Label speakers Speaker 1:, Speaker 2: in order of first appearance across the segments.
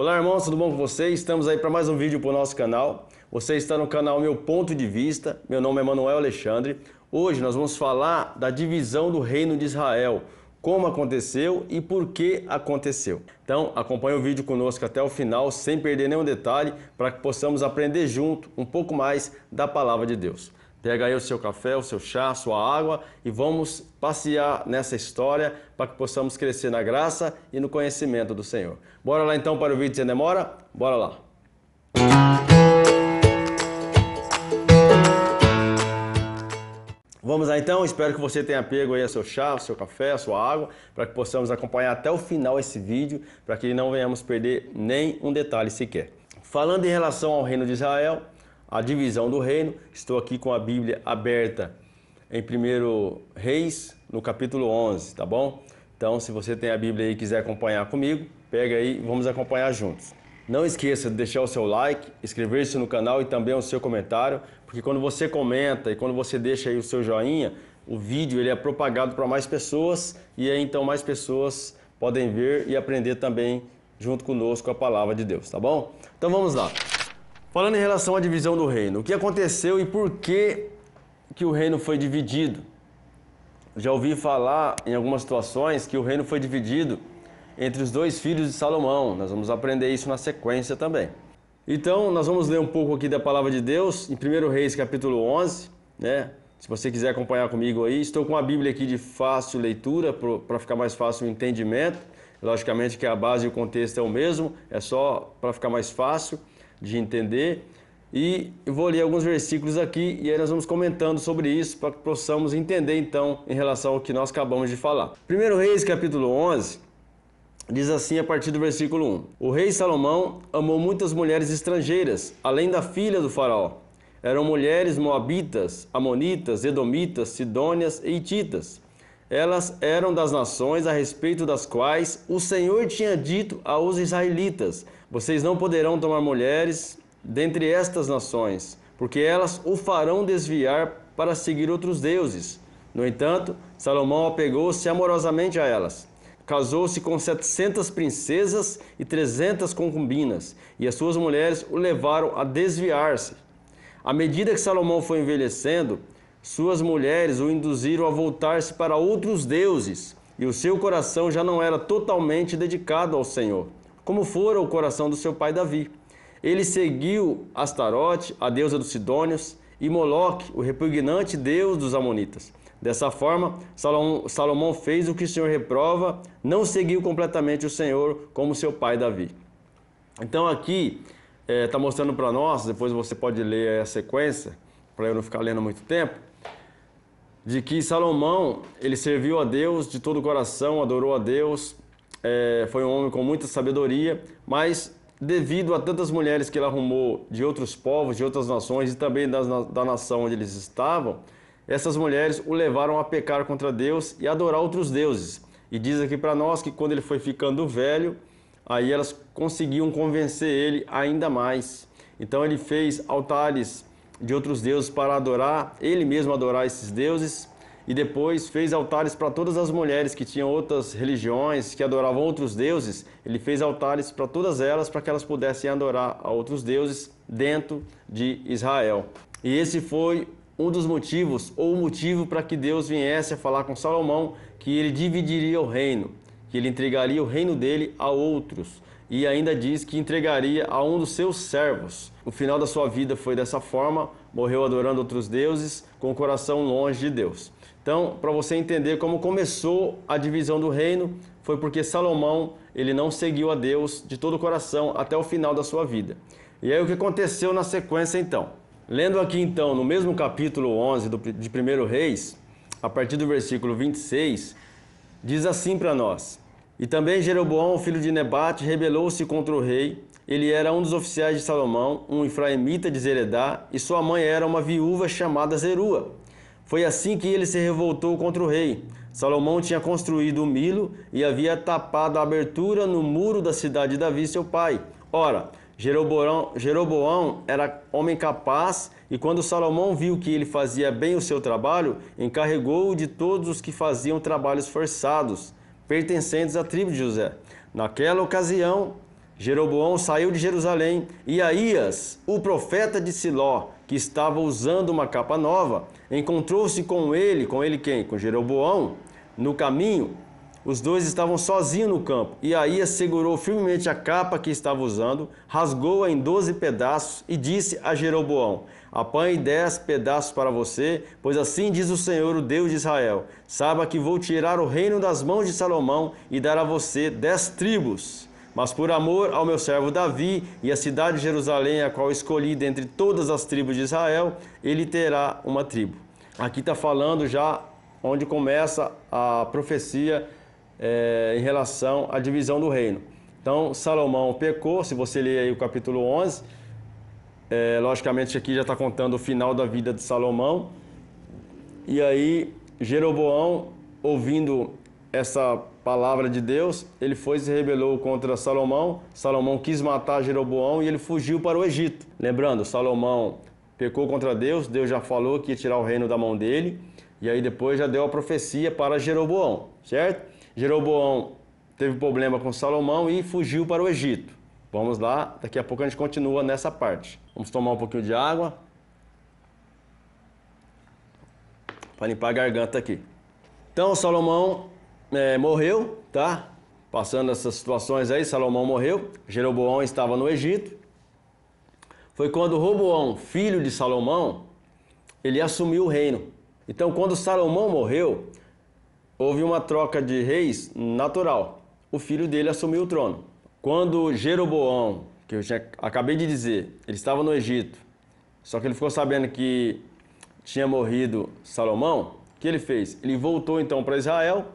Speaker 1: Olá irmãos, tudo bom com vocês? Estamos aí para mais um vídeo para o nosso canal. Você está no canal Meu Ponto de Vista, meu nome é Manuel Alexandre. Hoje nós vamos falar da divisão do reino de Israel, como aconteceu e por que aconteceu. Então acompanhe o vídeo conosco até o final, sem perder nenhum detalhe, para que possamos aprender junto um pouco mais da palavra de Deus. Pega aí o seu café, o seu chá, a sua água e vamos passear nessa história para que possamos crescer na graça e no conhecimento do Senhor. Bora lá então para o vídeo sem demora? Bora lá! Vamos lá então, espero que você tenha pego aí o seu chá, o seu café, a sua água, para que possamos acompanhar até o final esse vídeo, para que não venhamos perder nem um detalhe sequer. Falando em relação ao reino de Israel, a divisão do reino, estou aqui com a Bíblia aberta em 1 Reis, no capítulo 11, tá bom? Então, se você tem a Bíblia aí e quiser acompanhar comigo, pega aí e vamos acompanhar juntos. Não esqueça de deixar o seu like, inscrever-se no canal e também o seu comentário, porque quando você comenta e quando você deixa aí o seu joinha, o vídeo ele é propagado para mais pessoas e aí então mais pessoas podem ver e aprender também junto conosco a palavra de Deus, tá bom? Então vamos lá. Falando em relação à divisão do reino, o que aconteceu e por que o reino foi dividido? Já ouvi falar em algumas situações que o reino foi dividido entre os dois filhos de Salomão. Nós vamos aprender isso na sequência também. Então, nós vamos ler um pouco aqui da palavra de Deus em 1 Reis capítulo 11, né? Se você quiser acompanhar comigo aí, estou com a Bíblia aqui de fácil leitura para ficar mais fácil o entendimento. Logicamente que a base e o contexto é o mesmo, é só para ficar mais fácil de entender, e eu vou ler alguns versículos aqui e aí nós vamos comentando sobre isso para que possamos entender então em relação ao que nós acabamos de falar. 1 Reis capítulo 11 diz assim a partir do versículo 1: O rei Salomão amou muitas mulheres estrangeiras, além da filha do faraó. Eram mulheres moabitas, amonitas, edomitas, sidônias e hititas. Elas eram das nações a respeito das quais o Senhor tinha dito aos israelitas: vocês não poderão tomar mulheres dentre estas nações, porque elas o farão desviar para seguir outros deuses. No entanto, Salomão apegou-se amorosamente a elas. Casou-se com 700 princesas e 300 concubinas, e as suas mulheres o levaram a desviar-se. À medida que Salomão foi envelhecendo, suas mulheres o induziram a voltar-se para outros deuses, e o seu coração já não era totalmente dedicado ao Senhor, como fora o coração do seu pai Davi. Ele seguiu Astarote, a deusa dos Sidônios, e Moloque, o repugnante deus dos Amonitas. Dessa forma, Salomão fez o que o Senhor reprova, não seguiu completamente o Senhor como seu pai Davi. Então aqui está mostrando para nós, depois você pode ler a sequência, para eu não ficar lendo muito tempo, de que Salomão, ele serviu a Deus de todo o coração, adorou a Deus, foi um homem com muita sabedoria, mas devido a tantas mulheres que ele arrumou de outros povos, de outras nações e também da nação onde eles estavam, essas mulheres o levaram a pecar contra Deus e adorar outros deuses. E diz aqui para nós que quando ele foi ficando velho, aí elas conseguiam convencer ele ainda mais. Então ele fez altares de outros deuses para adorar, ele mesmo adorar esses deuses, e depois fez altares para todas as mulheres que tinham outras religiões, que adoravam outros deuses. Ele fez altares para todas elas, para que elas pudessem adorar a outros deuses dentro de Israel. E esse foi um dos motivos, ou o motivo para que Deus viesse a falar com Salomão, que ele dividiria o reino, que ele entregaria o reino dele a outros. E ainda diz que entregaria a um dos seus servos. O final da sua vida foi dessa forma, morreu adorando outros deuses, com o coração longe de Deus. Então, para você entender como começou a divisão do reino, foi porque Salomão, ele não seguiu a Deus de todo o coração até o final da sua vida. E aí o que aconteceu na sequência então? Lendo aqui então, no mesmo capítulo 11 de 1 Reis, a partir do versículo 26, diz assim para nós: E também Jeroboão, filho de Nebate, rebelou-se contra o rei. Ele era um dos oficiais de Salomão, um efraimita de Zeredá, e sua mãe era uma viúva chamada Zerua. Foi assim que ele se revoltou contra o rei. Salomão tinha construído o Milo e havia tapado a abertura no muro da cidade de Davi, seu pai. Ora, Jeroboão era homem capaz, e quando Salomão viu que ele fazia bem o seu trabalho, encarregou-o de todos os que faziam trabalhos forçados, pertencentes à tribo de José. Naquela ocasião, Jeroboão saiu de Jerusalém e Aías, o profeta de Siló, que estava usando uma capa nova, encontrou-se com ele quem? Com Jeroboão, no caminho. Os dois estavam sozinhos no campo, e Aías segurou firmemente a capa que estava usando, rasgou-a em 12 pedaços e disse a Jeroboão: apanhe 10 pedaços para você, pois assim diz o Senhor, o Deus de Israel: saiba que vou tirar o reino das mãos de Salomão e dar a você 10 tribos. Mas por amor ao meu servo Davi e à cidade de Jerusalém, a qual escolhi dentre todas as tribos de Israel, ele terá uma tribo. Aqui está falando já onde começa a profecia em relação à divisão do reino. Então, Salomão pecou, se você ler aí o capítulo 11, logicamente aqui já está contando o final da vida de Salomão. E aí, Jeroboão, ouvindo essa palavra de Deus, ele foi e se rebelou contra Salomão. Salomão quis matar Jeroboão e ele fugiu para o Egito. Lembrando, Salomão pecou contra Deus, Deus já falou que ia tirar o reino da mão dele, e aí depois já deu a profecia para Jeroboão, certo? Jeroboão teve problema com Salomão e fugiu para o Egito. Vamos lá, daqui a pouco a gente continua nessa parte. Vamos tomar um pouquinho de água para limpar a garganta aqui. Então, Salomão morreu, tá? Passando essas situações aí, Salomão morreu. Jeroboão estava no Egito. Foi quando Roboão, filho de Salomão, ele assumiu o reino. Então, quando Salomão morreu, houve uma troca de reis natural. O filho dele assumiu o trono. Quando Jeroboão, que eu acabei de dizer, ele estava no Egito, só que ele ficou sabendo que tinha morrido Salomão, o que ele fez? Ele voltou então para Israel.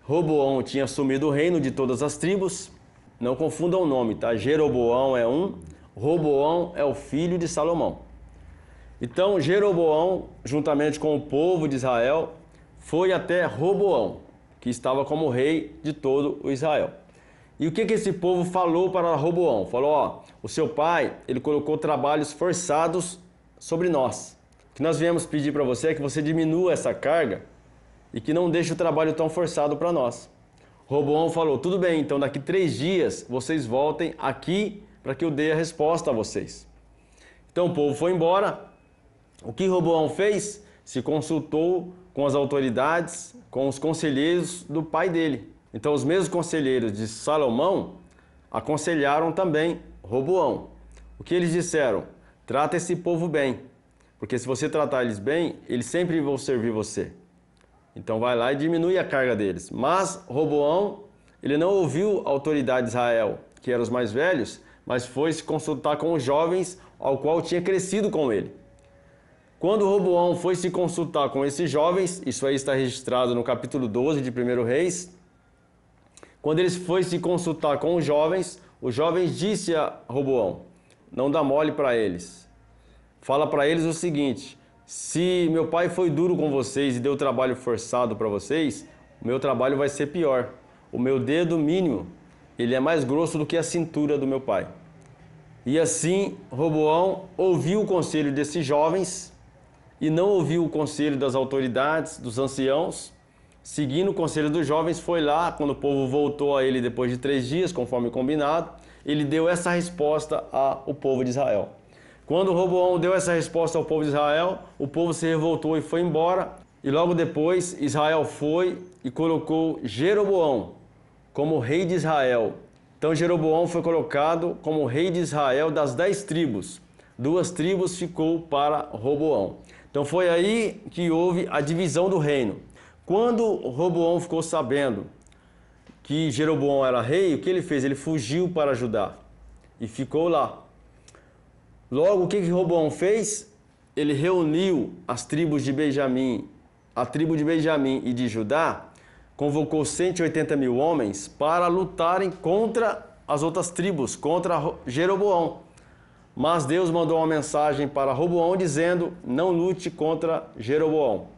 Speaker 1: Roboão tinha assumido o reino de todas as tribos. Não confundam o nome, tá? Jeroboão é um, Roboão é o filho de Salomão. Então, Jeroboão, juntamente com o povo de Israel, foi até Roboão, que estava como rei de todo o Israel. E o que esse povo falou para Roboão? Falou, ó, o seu pai, ele colocou trabalhos forçados sobre nós. O que nós viemos pedir para você é que você diminua essa carga e que não deixe o trabalho tão forçado para nós. Roboão falou, tudo bem, então daqui 3 dias vocês voltem aqui para que eu dê a resposta a vocês. Então o povo foi embora. O que Roboão fez? Se consultou com as autoridades, com os conselheiros do pai dele. Então os mesmos conselheiros de Salomão aconselharam também Roboão. O que eles disseram? Trata esse povo bem, porque se você tratar eles bem, eles sempre vão servir você. Então vai lá e diminui a carga deles. Mas Roboão, ele não ouviu a autoridade de Israel, que eram os mais velhos, mas foi se consultar com os jovens, ao qual tinha crescido com ele. Quando Roboão foi se consultar com esses jovens, isso aí está registrado no capítulo 12 de 1 Reis, quando eles foi se consultar com os jovens disse a Roboão, não dá mole para eles. Fala para eles o seguinte, se meu pai foi duro com vocês e deu trabalho forçado para vocês, o meu trabalho vai ser pior. O meu dedo mínimo, ele é mais grosso do que a cintura do meu pai. E assim, Roboão ouviu o conselho desses jovens e não ouviu o conselho das autoridades, dos anciãos. Seguindo o conselho dos jovens, foi lá, quando o povo voltou a ele depois de 3 dias, conforme combinado, ele deu essa resposta ao povo de Israel. Quando Roboão deu essa resposta ao povo de Israel, o povo se revoltou e foi embora. E logo depois, Israel foi e colocou Jeroboão como rei de Israel. Então Jeroboão foi colocado como rei de Israel das 10 tribos. 2 tribos ficou para Roboão. Então foi aí que houve a divisão do reino. Quando Roboão ficou sabendo que Jeroboão era rei, o que ele fez? Ele fugiu para Judá e ficou lá. Logo, o que Roboão fez? Ele reuniu as tribos de Benjamim, a tribo de Benjamim e de Judá, convocou 180 mil homens para lutarem contra as outras tribos, contra Jeroboão. Mas Deus mandou uma mensagem para Roboão dizendo, não lute contra Jeroboão,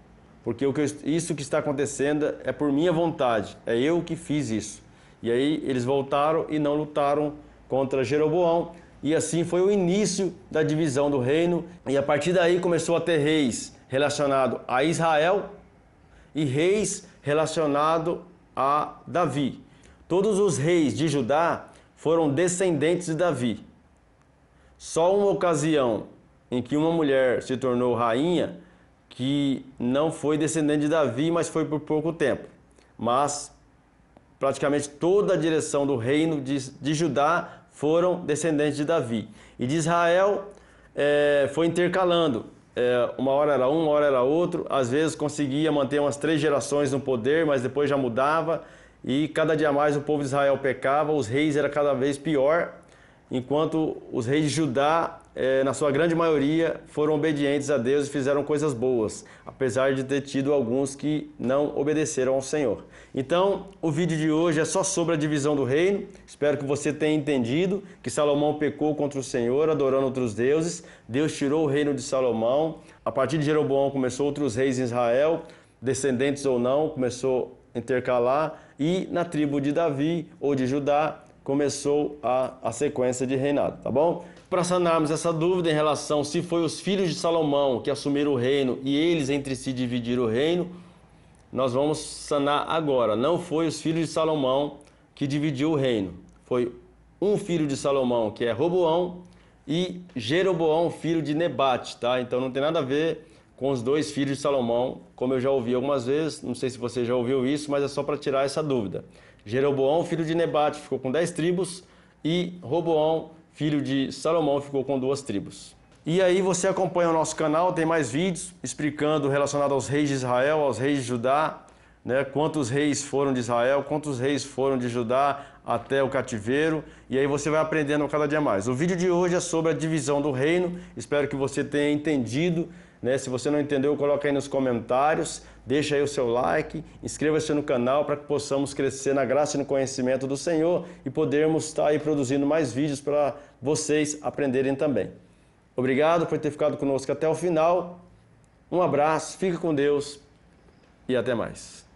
Speaker 1: porque isso que está acontecendo é por minha vontade, é eu que fiz isso. E aí eles voltaram e não lutaram contra Jeroboão, e assim foi o início da divisão do reino, e a partir daí começou a ter reis relacionados a Israel e reis relacionados a Davi. Todos os reis de Judá foram descendentes de Davi. Só uma ocasião em que uma mulher se tornou rainha, que não foi descendente de Davi, mas foi por pouco tempo. Mas praticamente toda a direção do reino de Judá foram descendentes de Davi. E de Israel foi intercalando. Uma hora era um, uma hora era outro. Às vezes conseguia manter umas 3 gerações no poder, mas depois já mudava. E cada dia mais o povo de Israel pecava, os reis eram cada vez pior, enquanto os reis de Judá, na sua grande maioria, foram obedientes a Deus e fizeram coisas boas, apesar de ter tido alguns que não obedeceram ao Senhor. Então, o vídeo de hoje é só sobre a divisão do reino. Espero que você tenha entendido que Salomão pecou contra o Senhor, adorando outros deuses. Deus tirou o reino de Salomão. A partir de Jeroboão começou outros reis em Israel, descendentes ou não, começou a intercalar. E na tribo de Davi ou de Judá começou a sequência de reinado, tá bom? Para sanarmos essa dúvida em relação se foi os filhos de Salomão que assumiram o reino e eles entre si dividiram o reino, nós vamos sanar agora. Não foi os filhos de Salomão que dividiu o reino. Foi um filho de Salomão, que é Roboão, e Jeroboão, filho de Nebate, tá? Então não tem nada a ver com os 2 filhos de Salomão, como eu já ouvi algumas vezes. Não sei se você já ouviu isso, mas é só para tirar essa dúvida. Jeroboão, filho de Nebate, ficou com 10 tribos, e Roboão, filho de Salomão, ficou com 2 tribos. E aí você acompanha o nosso canal, tem mais vídeos explicando relacionado aos reis de Israel, aos reis de Judá, né? Quantos reis foram de Israel, quantos reis foram de Judá até o cativeiro, e aí você vai aprendendo cada dia mais. O vídeo de hoje é sobre a divisão do reino, espero que você tenha entendido, né? Se você não entendeu, coloca aí nos comentários, deixa aí o seu like, inscreva-se no canal para que possamos crescer na graça e no conhecimento do Senhor e podermos estar aí produzindo mais vídeos para vocês aprenderem também. Obrigado por ter ficado conosco até o final. Um abraço, fique com Deus e até mais.